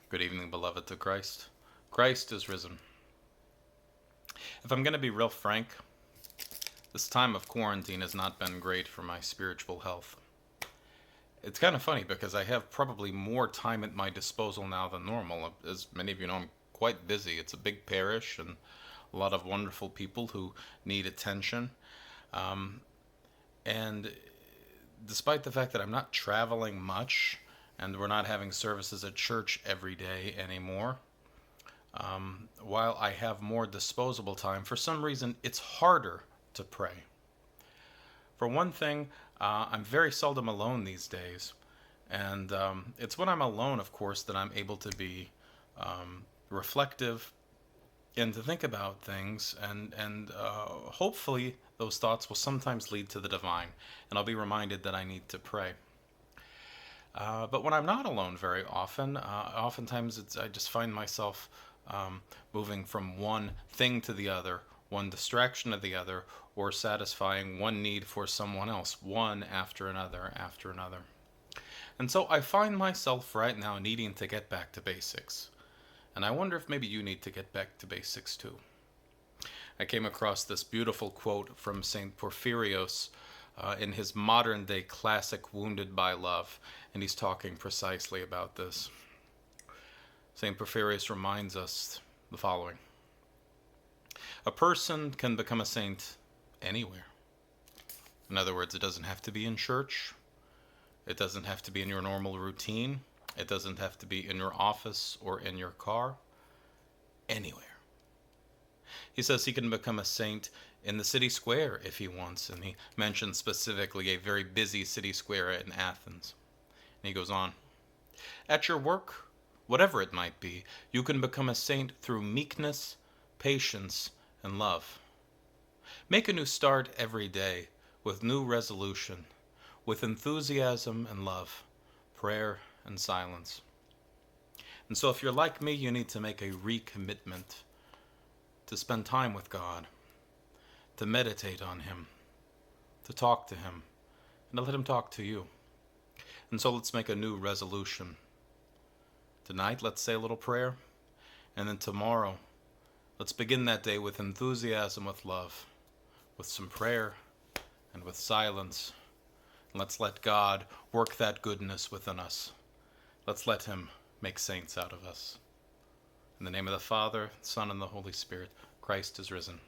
Good evening, beloved to Christ. Christ is risen. If I'm going to be real frank, this time of quarantine has not been great for my spiritual health. It's kind of funny because I have probably more time at my disposal now than normal. As many of you know, I'm quite busy. It's a big parish and a lot of wonderful people who need attention. Um, and despite the fact that I'm not traveling much and we're not having services at church every day anymore, while I have more disposable time, for some reason it's harder to pray. For one thing, I'm very seldom alone these days, and it's when I'm alone, of course, that I'm able to be reflective and to think about things, and hopefully those thoughts will sometimes lead to the divine, and I'll be reminded that I need to pray. But when I'm not alone very often, oftentimes I just find myself moving from one thing to the other, one distraction to the other, or satisfying one need for someone else, one after another after another. And so I find myself right now needing to get back to basics. And I wonder if maybe you need to get back to basics too. I came across this beautiful quote from St. Porphyrios in his modern day classic Wounded by Love, and he's talking precisely about this. St. Porphyrios reminds us the following: a person can become a saint anywhere. In other words, it doesn't have to be in church, it doesn't have to be in your normal routine, it doesn't have to be in your office or in your car, anywhere. He says he can become a saint in the city square if he wants, and he mentions specifically a very busy city square in Athens. And he goes on, at your work, whatever it might be, you can become a saint through meekness, patience, and love. Make a new start every day with new resolution, with enthusiasm and love, prayer and silence. And so if you're like me, you need to make a recommitment to spend time with God, to meditate on Him, to talk to Him, and to let Him talk to you. And so let's make a new resolution. Tonight, let's say a little prayer, and then tomorrow, let's begin that day with enthusiasm, with love, with some prayer, and with silence. And let's let God work that goodness within us. Let's let Him make saints out of us. In the name of the Father, Son, and the Holy Spirit, Christ is risen.